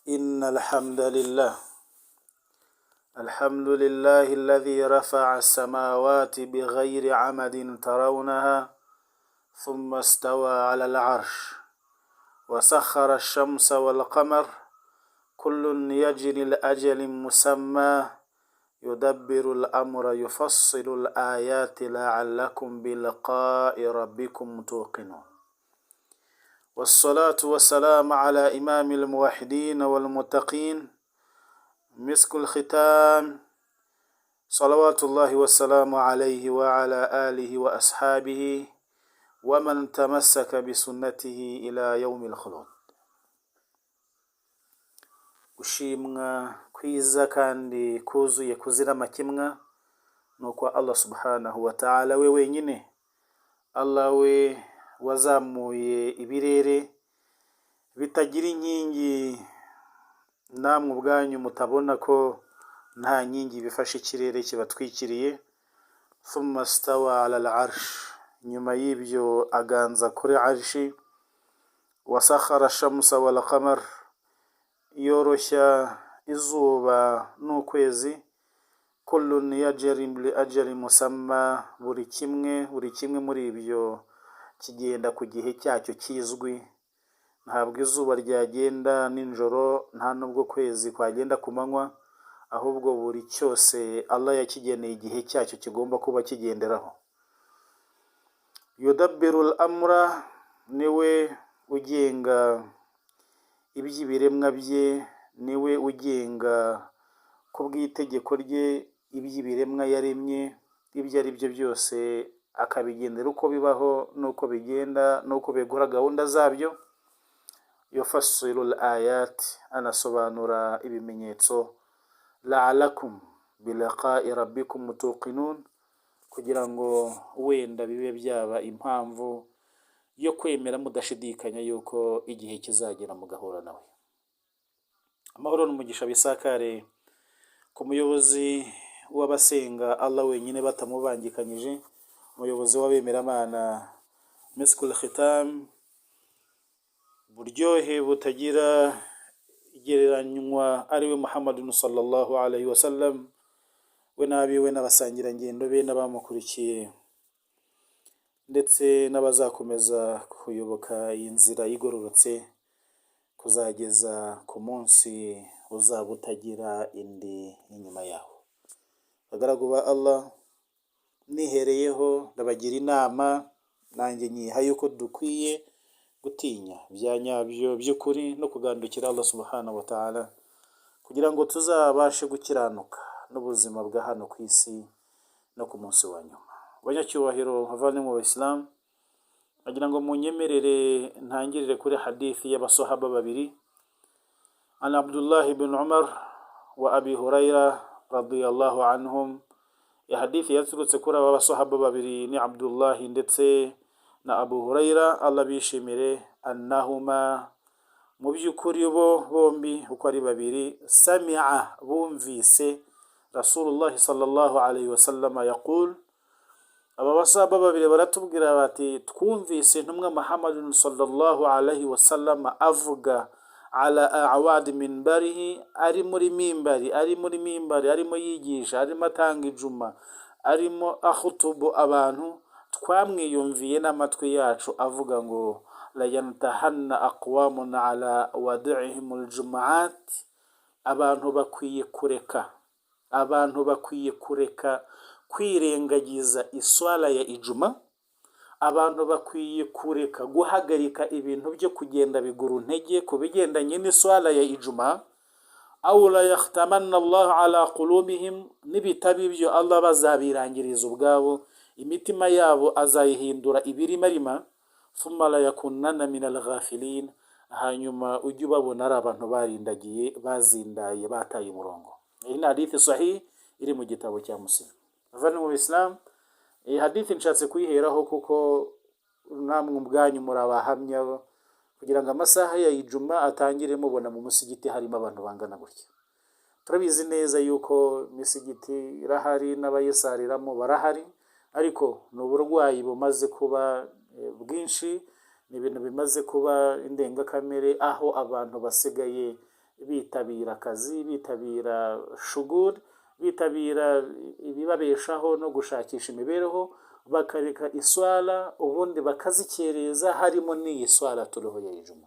إن الحمد لله الذي رفع السماوات بغير عمد ترونها ثم استوى على العرش وسخر الشمس والقمر كل يجري لأجل مسمى يدبر الأمر يفصل الآيات لعلكم بلقاء ربكم توقنون والصلاة والسلام على إمام الموحدين والمتقين مسك الختام صلوات الله والسلام عليه وعلى آله وأصحابه ومن تمسك بسنته إلى يوم الخلود. Gushimwa kwiza kandi kuzuye kuzira makimwa nuko Allah subhanahu wa ta'ala we wenyine. Allah we wazamuye ibirere bitagira inkingi, namwe ubwanyu mutabona ko nta nkingi bifashe ikirere kibatwikiriye. Thumma stawa ala al-arsh, nyuma y'ibyo aganza kuri arshi. Wasakhara shamsa wal qamar, yoroshya izuba n'ukwezi. Kullun yajri li ajali musamma, buri kimwe muri ibyo kigenda ku gihe cyacyo kizwi. Ntabwo izuba ryagenda ninjoro, nta nubwo kwezi kwagenda ku manywa, ahubwo buri cyose Allah yakigeneye igihe cyacyo kigomba kuba kigenderaho. Yudabbiru al-amra, niwe ugenga iby'ibiremwa bye, niwe ugenga ku bw'itegeko rye iby'ibiremwa yaremye. Ibyo ari byo byose akabigendera uko bibaho n'uko bigenda n'uko begura gahunda zabyo. Yufassilu al-ayat, anasobanura ibimenyetso. La'alakum bilaqa'i rabbikum tuqinun, kugira ngo wenda bibe byaba impamvu yo kwemera mudashidikanya yuko igihe kizagera mugahura nawe. Amahoro n'umugisha bisakare ku muyobozi w'abasenga Allah wenyine batamubangikanyije, umuyobozi w'abemeramana Miskul Khitam, buryohe butagira igereranywa ariwe Muhammadun sallallahu alaihi wasallam, we n'abiwe n'abasangira ngendo be n'abamukurikiye ndetse n'abazakomeza kuyoboka inzira igororotse kuzageza ku munsi uzaba utagira indi inyuma yaho. Bagaragu ba Allah, nihereyeho ndabagira inama, nanjye nyiha yuko dukwiye gutinya bya nyabyo by'ukuri no kugandukira Allah subhanahu wa ta'ala, kugira ngo tuzabashe gukiranuka n'ubuzima bwa hano ku isi no ku munsi wa nyuma. Banyacyubahiro bavandimwe mu Islam, agira ngo munyemerere ntangirire kuri hadithi y'abasahaba babiri, an Abdullah ibn Umar wa Abi Huraira radiyallahu anhum. Ya hadithi yaturutse kuri aba basahaba babiri ni Abdullah ndetse na Abu Huraira, Allah bishimire, annahuma, mu by'ukuri bo bombi uko ari babiri, sami'a, bumvise Rasulullah sallallahu alaihi wasallam yaqul. Aba basahaba babiri baratubwira bati twumvise intumwa Muhammadun sallallahu alaihi wasallam avuga ala a'wad minbarihi, ari muri mimbari arimo yigisha, arimo atanga ijuma, arimo akhutubu abantu. Twamwiyumviye n'amatwi yacu avuga ngo la yantahanna aqwamun ala wad'ihim aljum'at, abantu bakwiye kureka kwirengagiza iswala ya ijuma, abantu bakwiye kureka guhagarika ibintu byo kugenda biguru ntege ku bigendanye n'iswala ya ijuma. Aw la yakhtamanna Allah ala qulubihim, nibitaba ibyo Allah bazabirangiriza ubwabo, imitima yabo azayihindura ibirimarima. Thumma la yakunanna min al-ghafilin, hanyuma ujye ubabona ari abantu barindagiye, bazindaye, bataye umurongo. Iyi ni hadithi sahih iri mu gitabo cya Muslim. Bavandimwe mu Islam, iyi hadithi nshatse kuyiheraho kuko namwe ubwanyu murabahamya, kugira ngo amasaha ya ijuma atangire mubona mu musigiti harimo abantu bangana gutya. Turabizi neza yuko misigiti irahari n'abayisariramo barahari, ariko n'uburwayi bumaze kuba bwinshi, ni ibintu bimaze kuba indengakamere, aho abantu basigaye bitabira akazi, bitabira shuguri, bitabira ibibabeshaho no gushakisha imibereho, bakareka iswala ubundi bakazikereza, harimo n'iyi swala turiho ya ijuma.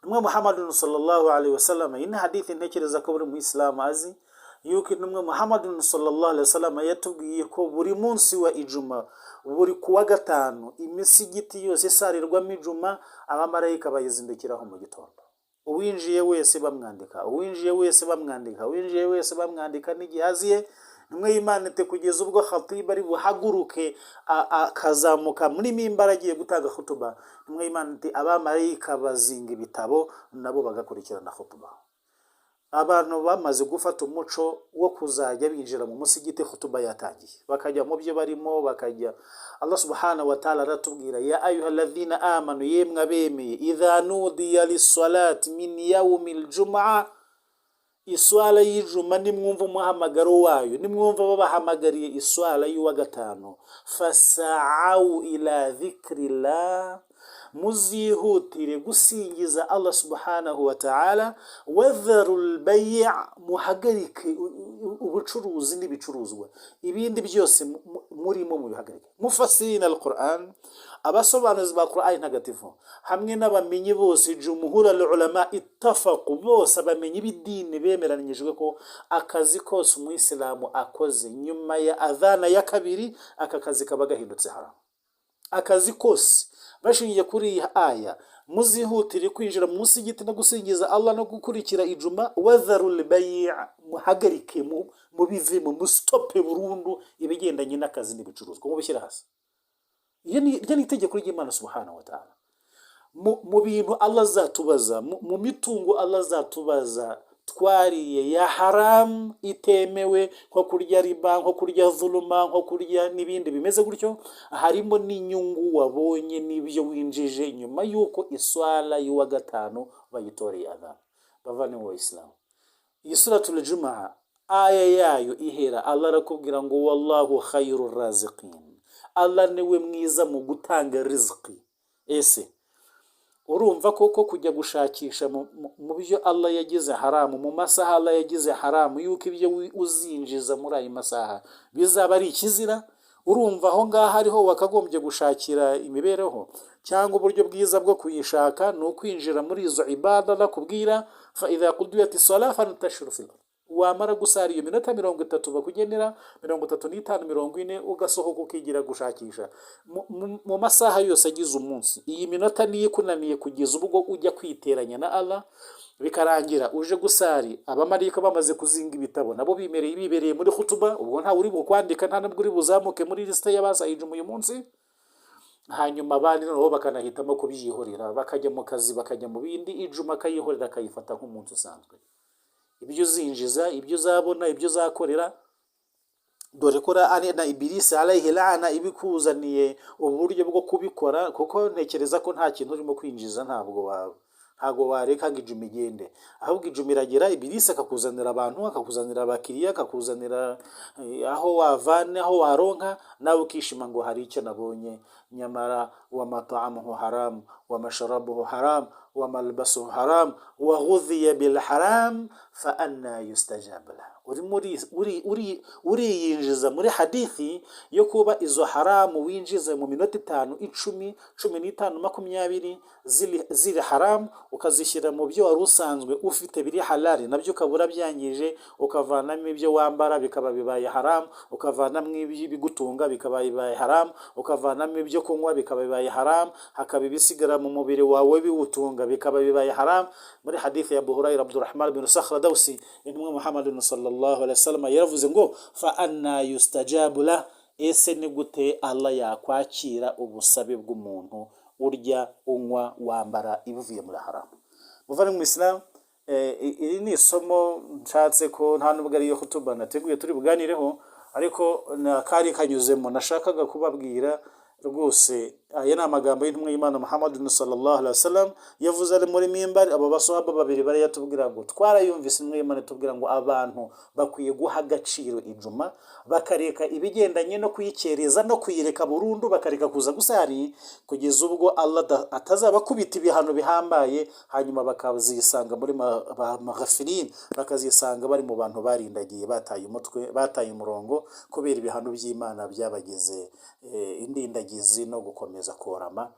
Intumwa Muhammadun sallallahu alaihi wasallam, iyi ni hadithi ntekereza ko buri Muislamu azi, yuko intumwa Muhammadun sallallahu alaihi wasallam yatubwiye ko buri munsi wa ijuma, buri kuwa gatanu, imisigiti yose isarirwamo ijuma, abamarayika bayizindukiraho mu gitondo. Uwinjiye wese bamwandika, uwinjiye wese bamwandika, uwinjiye wese bamwandika n'igihe aziye. Intumwa y'Imana ite kugeza ubwo khatibu ari buhaguruke akazamuka muri mimbara agiye gutanga khutuba, intumwa y'Imana iti abamarayika bazinga ibitabo nabo bagakurikirana khutuba. Abantu bamaze gufata umuco wo kuzajya binjira mu musigiti khutuba yatangiye, bakajya mu byo barimo, bakajya. Allah subhanahu wa ta'ala aratubwira, ya ayyuhalladhina amanu, yemwe abemeye, idha nudiya lis-salati min yawmil jum'a, iswala y'ijuma nimwumva umuhamagaro wayo, nimwumva babahamagariye iswala y'uwa gatanu, fasa'u ila dhikrillah, muzihutire gusingiza Allah subhanahu wa ta'ala, wadharul bay', muhagarike ubucuruzi n'ibicuruzwa, ibindi byose murimo mubihagarike. Mufassirina al-Qur'an, abasobanuzi ba Qur'an ntagatifu, hamwe n'abamenyi bose, jumhur al-ulama ittafaqu, bose abamenyi b'idini bemeranyijwe ko akazi kose umuyisilamu akoze nyuma ya adhana ya kabiri, aka kazi kaba gahindutse haram. Akazi kose bashingiye kuri iyi aya, muzihutire kwinjira mu musigiti no gusingiza Allah no gukurikira ijuma, wadharul bay', muhagarike mubivemo, mustope burundu ibigendanye n'akazi n'ibicuruzwa, mubishyira hasi. Iyo ni itegeko ry'Imana subhanahu wa ta'ala. Mu bintu Allah azatubaza, mu mitungo Allah azatubaza twariye ya haram itemewe, nko kurya riba, nko kurya dhuluma, nko kurya n'ibindi bimeze gutyo, harimo n'inyungu wabonye n'ibyo winjije nyuma yuko iswala y'uwa gatanu bayitoreye adhan. Bavane mu Islam, iyi suratul Jumu'ah aya yayo ihera Allah arakubwira ngo wallahu khayrur raziqin, Allah niwe mwiza mu gutanga rizqi. Ese urumva koko kujya gushakisha mu byo Allah yagize haramu, mu masaha Allah yagize haramu, yuko ibyo uzinjiza muri ayo masaha bizaba ari ikizira? Urumva aho ngaho ariho wakagombye gushakira imibereho, cyangwa uburyo bwiza bwo kuyishaka ni ukwinjira muri izo ibada nakubwira, fa idha qudiyat as-salah fantashiru fil ard, wamara gusara iyo minota 30 bakugenera 35 40, ugasohoka ukigira gushakisha mu masaha yose agize umunsi. Iyi minota niye kunaniye kugeza ubwo ujya kwiteranya na Allah, bikarangira uje gusari abamarika bamaze kuzinga ibitabo, nabo bibereye muri khutuba, ubwo nta uri bukwandika, nta nabwo uri buzamuke muri liste y'abasayije uyu munsi. Hanyuma abandi nabo bakanahitamo kubyihorera, bakajya mu kazi, bakajya mu bindi, ijuma kayihorera kayifata nk'umunsi usanzwe. Ibyo uzinjiza, ibyo uzabona, ibyo uzakorera, dore ko na Ibilisi alayhi la'ana ibikuzaniye uburyo bwo kubikora, kuko ntekereza ko nta kintu urimo kwinjiza ntabwo wareka ngo ijuma igende, ahubwo ijuma iragera, Ibilisi akakuzanira abantu, akakuzanira abakiriya, akakuzanira aho wavane, aho waronka, nawe ukishima ngo hari icyo nabonye. Nyamara wa mat'amuhu haram, wa mashrabuhu haram, wa malbasuhu haram, wa ghudhiya bil haram, fa anna yustajab lahu. Uriyinjiza muri hadithi yo kuba izo haramu winjiza mu minota 5, 10, 15, 20 ziri haramu, ukazishyira mu byo wari usanzwe ufite biri halali, nabyo ukabura byangije, ukavanamo ibyo wambara bikaba bibaye haramu, ukavanamo ibigutunga bikaba bibaye haramu, ukavanamo ibyo kunywa bikaba bibaye haramu, hakaba ibisigara mu mubiri wawe biwutunga bikaba bibaye haramu. Muri hadithi ya Abu Hurairah Abdurrahman bin Sakhra Dawsi, intumwa Muhammadun sallallahu alaihi wasallam yaravuze ngo fa anna yustajabu la, ese ni gute Allah yakwakira ubusabe bw'umuntu urya, unywa, wambara ibivuye muri haramu? Muvane mu Islam, iri ni isomo nshatse ko nta nubwo ari yo khutuba nateguye turi buganireho, ariko kari kanyuzemo nashakaga kubabwira rwose. aya ni amagambo y'intumwa y'Imana Muhammad sallallahu alaihi wasallam yavuze ari muri mimbari. abo basahaba babiri bari yatubwira ngo twarayumvise intumwa y'Imana tubwira ngo abantu bakwiye guha agaciro ijuma, bakareka ibigendanye no kuyikereza no kuyireka burundu, bakareka kuza gusari kugeza ubwo Allah atazabakubita ibihano bihambaye, hanyuma bakazisanga muri maghfirin, bakazisanga bari mu bantu barindagiye, bataye umutwe, bataye umurongo kubera ibihano by'Imana byabageze indindagizi no gukomeza korama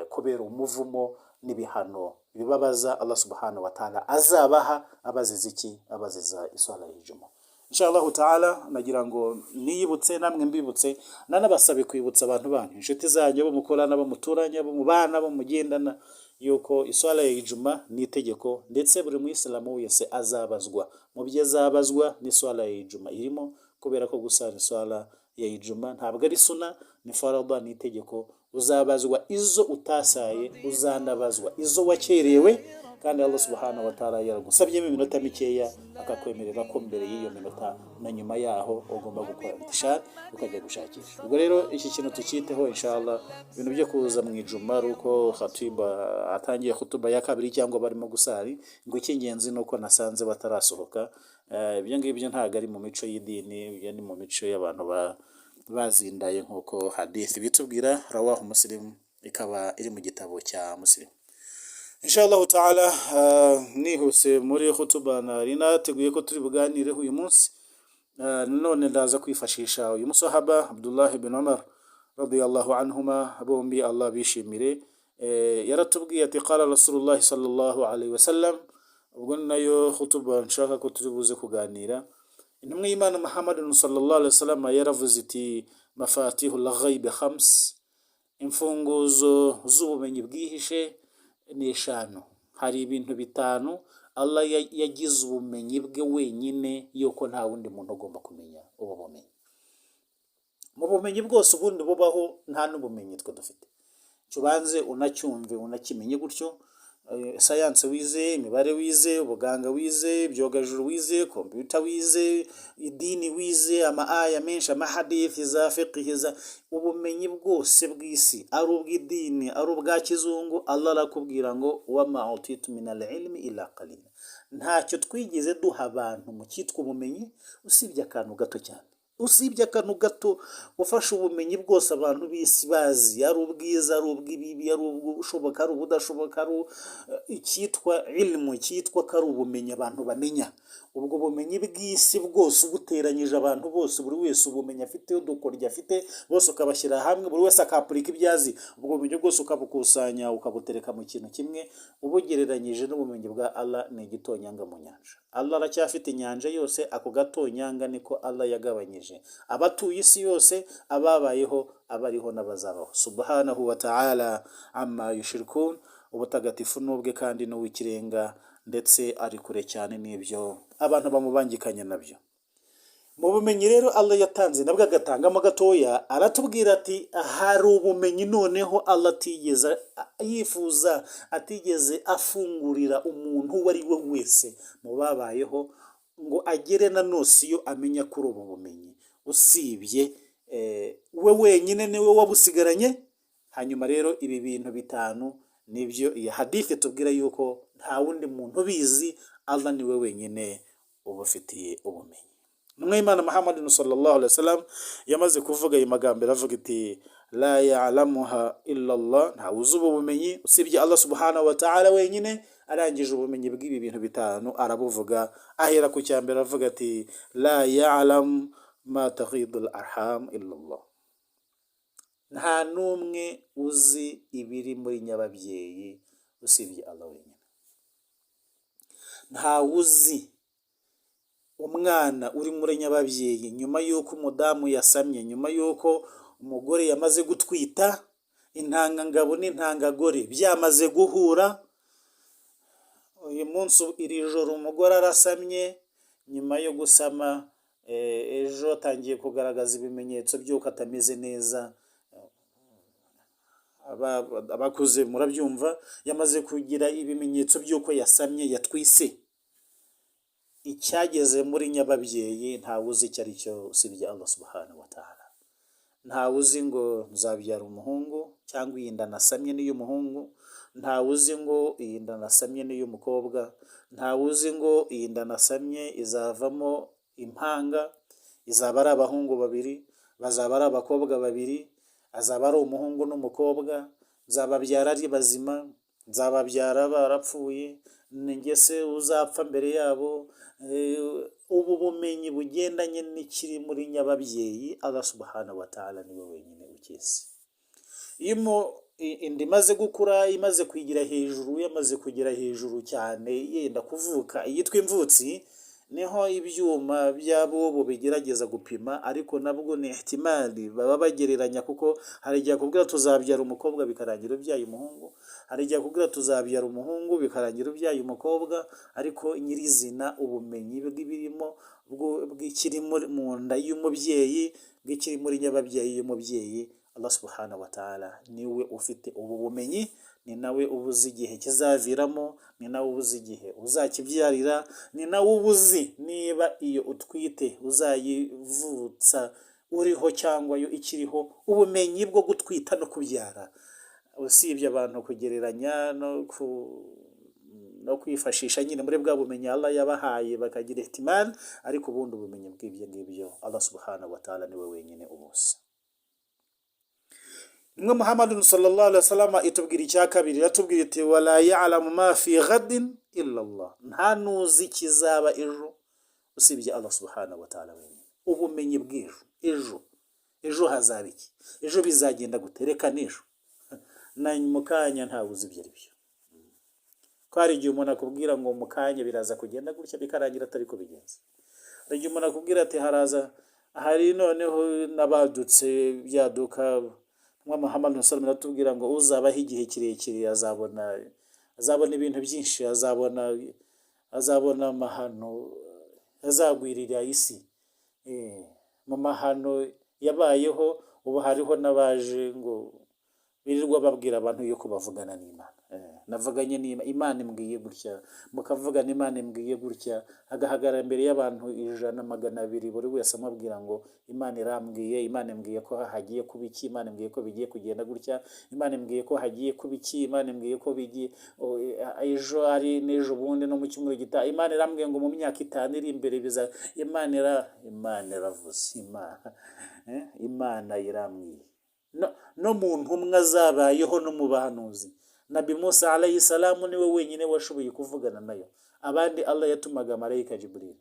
kubera umuvumo n'ibihano bibabaza Allah subhanahu wa ta'ala azabaha abazize iki? Abaziza iswala y'ijuma. Inshallah ta'ala nagira ngo niyibutse namwe mbibutse, nanabasabe kwibutsa abantu banyu, inshuti zanyu, bo mukorana, bo muturanye, bo mubana, bo mugendana, yuko iswala y'ijuma ni itegeko, ndetse buri muislamu wese azabazwa mu byo azabazwa n'iswala y'ijuma irimo, kubera ko gusara iswala y'ijuma ntabwo ari suna, ni farada, ni itegeko. Uzabazwa izo utasaye, uzanabazwa izo wakerewe, kandi Allah subhanahu wa ta'ala yaragusabyemo iminota mikeya akakwemerera ko mbere y'iyo minota na nyuma yaho ugomba gukora intishar ukajya gushakisha. Ubwo rero iki kintu tukiteho inshallah, ibintu byo kuza mu ijuma ruko khatiba atangiye khutuba ya kabiri cyangwa barimo gusari, ngo icy'ingenzi nuko nasanze batarasohoka. Ibyo ngibyo ntago ari mu mico y'idini, ibyo ni mu mico y'abantu bazindaye, nkuko hadith bitubwira, rawahu Muslim, ikaba iri mu gitabo cya Muslim. Inshallah ta'ala nihuse muri khutuba nari nateguye ko turi buganireho uyu munsi. None ndaza kwifashisha uyu musahaba Abdullah ibn Umar radiyallahu anhuma, bombi Allah bishimire. Yaratubwiye ati qala Rasulullah sallallahu alaihi wasallam. Ubwo nayo khutuba nshaka ko turi buze kuganira, intumwa y'Imana Muhammad sallallahu alaihi wasallam yaravuze iti mafatihul ghaib khams, imfunguzo z'ubumenyi bwihishe ni 5. Hari ibintu 5 Allah yagize ubumenyi bwe wenyine, yuko nta wundi muntu ugomba kumenya ubu bumenyi. Mu bumenyi bwose ubundi bubaho nta n'ubumenyi twe dufite. Cubanze unacyumve unakimenye gutyo. Science wize, imibare wize, ubuganga wize, byogajuru wize, computer wize, idini wize, aya menshi, amahadith za fiqh za ubumenyi bwose bw'isi, ari ubw'idini, ari ubwa kizungu, Allah arakubwira ngo wama utitu minal ilmi illa qalila. Ntacyo twigeze duha abantu mu cyitwa ubumenyi usibye akantu gato cyane. Usibye akantu gato ufasha ubumenyi bwose abantu bisi bazi, ari ubwiza, ari ubw'ibibi, ari ubushoboka, ari ubudashoboka, ari icyitwa ilmu, cyitwa kari ubumenyi abantu bamenya. Ubwo bumenyi bw'isi bwose ubuteranyije abantu bose, buri wese ubumenyi afite, udukoryo afite, bose ukabashyira hamwe, buri wese akapurika ibyazi, ubwo bumenyi bwose ukabukusanya ukabutereka mu kintu kimwe, ubugereranyije n'ubumenyi bwa Allah ni igitonyanga mu nyanja. Allah aracyafite inyanja yose, ako gatonyanga niko Allah yagabanyije abatuye isi yose, ababayeho, abariho n'abazabaho. Subhanahu wa ta'ala amma yushrikun, ubutagatifu n'ubwe kandi n'uw'ikirenga, ndetse ari kure cyane n'ibyo abantu bamubangikanye nabyo. Mu bumenyi rero Allah yatanze nabwo agatangamo gatoya, aratubwira ati hari ubumenyi noneho Allah atigeze yifuza, atigeze afungurira umuntu uwo ari we wese mu babayeho ngo agere na nosiyo amenya kuri ubu bumenyi, usibye we wenyine niwe wabusigaranye. Hanyuma rero ibi bintu 5 nibyo iyi hadith tubwira yuko nta wundi muntu bizi, Allah niwe wenyine ubufitiye ubumenyi. Intumwa y'Imana Muhammad sallallahu alaihi wasallam yamaze kuvuga ayo magambo, aravuga iti la ya'lamuha illa Allah, nta wuzi ubumenyi usibye Allah subhanahu wa ta'ala wenyine. Arangije ubumenyi bw'ibi bintu 5 arabuvuga, ahera ku cyambere aravuga ati la ya'lam ma taghidul arham illa Allah. Nta numwe uzi ibiri muri nyababyeyi usibye Allah wenyine. Nta uzi umwana uri muri nyababyeyi nyuma yuko umudamu yasamye, nyuma yuko umugore yamaze gutwita, intangangabo n'intangagore byamaze guhura. Uyu munsi iri joro umugore arasamye, nyuma yo gusama ejo atangiye kugaragaza ibimenyetso by'uko atameze neza. Abakuze murabyumva, yamaze kugira ibimenyetso by'uko yasamye, yatwise. Icyageze muri nyababyeyi nta wuzi icyo ari cyo usibye Allah subhanahu wa ta'ala. Nta wuzi ngo nzabyara umuhungu, cyangwa iyi nda nasamye n'iy'umuhungu, ntawe uzi ngo iyi nda nasamye n'iy'umukobwa, ntawe uzi ngo iyi nda nasamye izavamo impanga, izaba ari abahungu babiri, bazaba ari abakobwa babiri, azaba ari umuhungu n'umukobwa, nzababyara ari bazima, nzababyara barapfuye, ninjye se uzapfa mbere yabo. Ubu bumenyi bugendanye n'ikiri muri nyababyeyi, Allah subhanahu wa ta'ala niwe wenyine ukizi. Iyo inda imaze gukura, imaze kwigira hejuru, yamaze kugera hejuru cyane, yenda kuvuka, iyitwa imvutsi, niho ibyuma by'abo bigerageza gupima, ariko nabwo ni ihtimali baba bagereranya, kuko hari igihe akubwira tuzabyara umukobwa bikarangira ubyaye umuhungu, hari igihe akubwira tuzabyara umuhungu bikarangira ubyaye umukobwa, ariko nyirizina ubumenyi bw'ibirimo bw'ikiri mu nda y'umubyeyi, bw'ikiri muri nyababyeyi y'umubyeyi, Allah subhanahu wa ta'ala niwe ufite ubu bumenyi, ni nawe ubuzi igihe kizaviramo, ni nawe ubuzi igihe uzakibyarira, ni nawe ubuzi niba iyo utwite uzayivutsa uriho cyangwa yo ikiriho. Ubumenyi bwo gutwita no kubyara, usibye abantu kugereranya no kwifashisha nyine muri bwa bumenyi Allah yabahaye bakagira ihtimali, ariko ubundi ubumenyi bw'ibyo ngibyo Allah subhanahu wa ta'ala niwe wenyine ubuzi. Nimwe Muhammad sallallahu alaihi wasallam itubwira icya kabiri, iratubwira iti wala ya'lamu ma fi ghadin illa Allah, nta nuzi kizaba ejo usibye Allah subhanahu wa ta'ala wenyine. Ubumenyi bw'ejo, ejo hazaba iki, ejo bizagenda gutereka n'ejo na mukanya ntawe uzi ibyo aribyo. Ko hari igihe umuntu akubwira ngo mukanya biraza kugenda gutya bikarangira atari ko bigenze. Hari igihe umuntu akubwira ati hari noneho nabadutse byaduka. Muhammad sallallahu aratubwira ngo uzabaho igihe kirekire azabona ibintu byinshi, azabona amahano azagwirira isi. Mu mahano yabayeho ubu hariho n'abaje ngo birirwa babwira abantu yuko bavugana n'Imana. Navuganye n'Imana imbwiye gutya, mukavugana Imana imbwiye gutya, agahagarara imbere y'abantu 100-200 buri wese amubwira ngo Imana irambwiye, Imana imbwiye ko hagiye kuba iki, Imana imbwiye ko bigiye kugenda gutya, Imana imbwiye ko hagiye kuba iki, Imana imbwiye ko bigiye ejo ari n'ejo bundi no mu cyumweru gitaha, Imana irambwiye ngo mu myaka 5 iri imbere biza. Imana iravuze, Imana irambwiye. No mu ntumwa zabayeho no mu bahanuzi, Nabi Musa alayhi salamu niwe wenyine washoboye kuvugana nayo. Abandi Allah yatumaga marayika Jibril,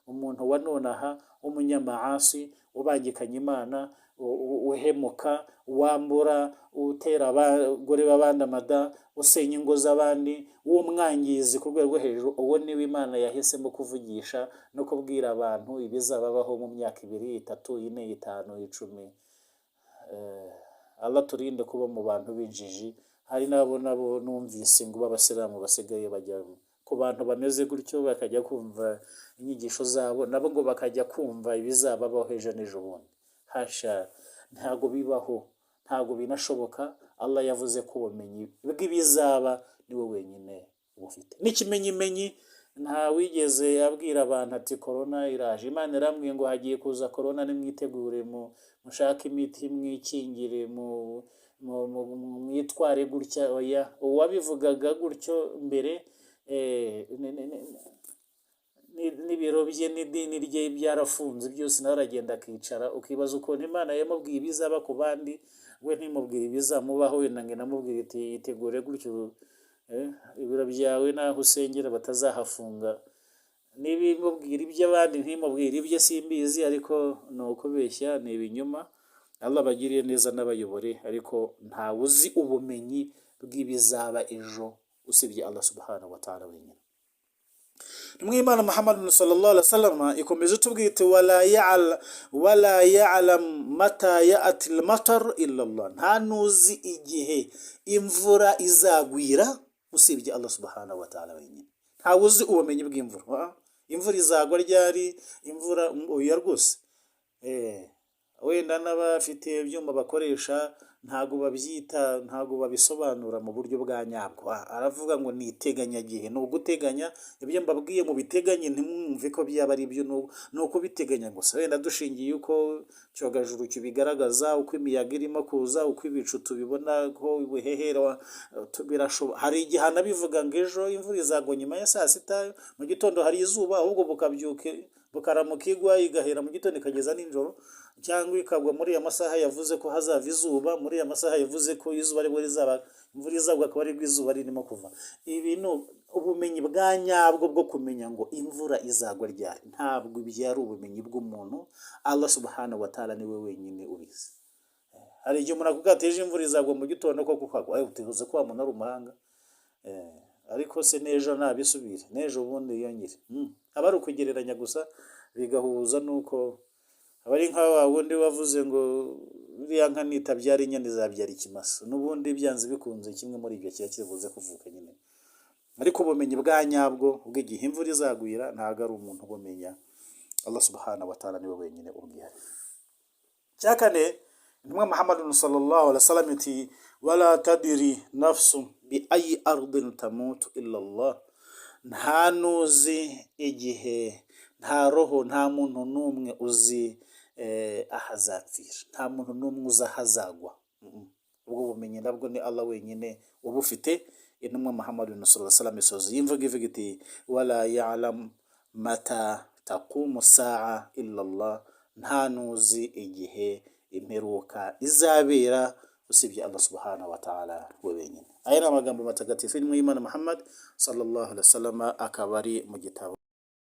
umuntu wa nonaha umunyamaasi, ubangikanye Imana, uhemuka, wambura, utera abagore b'abandi amada, usenya ingo z'abandi, w'umwangizi ku rwego hejuru. Uwo niwe Imana yahisemo kuvugisha no kubwira abantu ibizababaho mu myaka 2, 3, 4, 5, 10. Allah turinde kuba mu bantu b'injiji. Hari nabo numvise ngo b'abasilamu basigaye bajya ku bantu bameze gutyo, bakajya kumva inyigisho zabo, nabo ngo bakajya kumva ibizababaho ejo n'ejo bundi. Hasha, ntago bibaho, ntago binashoboka. Allah yavuze ko ubumenyi bw'ibizaba niwe wenyine ubufite. N'ikimenyimenyi nta wigeze abwira abantu ati corona iraje. Imana irambwiye ngo hagiye kuza corona, nimwitegure, mushake imiti, mwikingire, mwitware gutya. Oya, uwabivugaga gutyo mbere n'ibiro bye n'idini rye byarafunze byose, nawe aragenda akicara, ukibaza ukuntu Imana yamubwiye ibizaba ku bandi, we ntimubwire ibizamubaho. Wenda ngo namubwire iti yitegure gutyo, ibiro byawe naho usengera batazahafunga. Nibimubwira iby'abandi ntimubwire ibye, simbizi, ariko ni ukubeshya, ni ibinyoma. Allah bagiriye neza n'abayobore, ariko ntawe uzi ubumenyi bw'ibizaba ejo usibye Allah subhanahu wa ta'ala wenyine. Imana Muhammad sallallahu alaihi wasallam ikomeje tubwite wala ya'lam mata ya'ti al-matar illa Allah, nta nuzi igihe imvura izagwira usibye Allah subhanahu wa ta'ala wenyine. Ntawe uzi ubumenyi bw'imvura. Imvura izagwa ryari, imvura oya rwose. Wenda n'abafite ibyuma bakoresha ntago babyita, ntago babisobanura mu buryo bwa nyabwo. Aravuga ngo ni iteganyagihe, ni uguteganya ibyo mbabwiye mu biteganye, ntimwumve ko byaba ari byo, ni ukubiteganya gusa. Wenda dushingiye uko cyogajuru kibigaragaza, uko imiyaga irimo kuza, uko ibicu tubibona ko buhehera, hari igihe anabivuga ngo ejo imvura izagwa nyuma ya saa sita, mu gitondo hari izuba, ahubwo bukaramuka igwa igahera mu gitondo ikageza nijoro, cyangwa ikagwa muri aya masaha yavuze ko hazava izuba, muri aya masaha yavuze ko izuba aribwo rizaba, imvura izagwa akaba aribwo izuba ririmo kuva. Ibi ni ubumenyi bwa nyabwo bwo kumenya ngo imvura izagwa ryari. Ntabwo ibyo ari ubumenyi bw'umuntu, Allah subhanahu wa ta'ala niwe wenyine ubizi. Hari igihe umuntu akubwira ati ejo imvura izagwa mu gitondo ko kukagwa, utihuze ko wa muntu ari umuhanga, ariko se n'ejo ntabisubire, n'ejo ubundi yonyine. Aba ari ukugereranya gusa, bigahuza nuko abari nk'aba wundi wavuze ngo uriya nka nitabyara inyana izabyara ikimasa, n'ubundi byanze bikunze kimwe muri ibyo kiba kibuze kuvuka nyine. Ariko ubumenyi bwa nyabwo bw'igihe imvura izagwira ntabwo ari umuntu ubumenya, Allah subhanahu wa ta'ala niwe wenyine ubwihariye. Cya kane, intumwa Muhammadun sallallahu alaihi wasallam iti wala tadiri nafsu bi ayi ardin tamutu illa Allah. Nta nuzi igihe, nta roho, nta muntu n'umwe uzi ahazapfira, nta muntu n'umwe uzi ahazagwa. Ubwo bumenyi nabwo ni Allah wenyine ubufite. Intumwa Muhammadun sallallahu alaihi wasallam isoza yimvuga ivuga iti wala ya'lam mata taqumu sa'a illa Allah. Nta nuzi igihe imperuka izabera usibye Allah subhanahu wa ta'ala we wenyine. Aya ni amagambo matagatifu y'Imana Muhammad sallallahu alaihi wasallam, akaba ari mu gitabo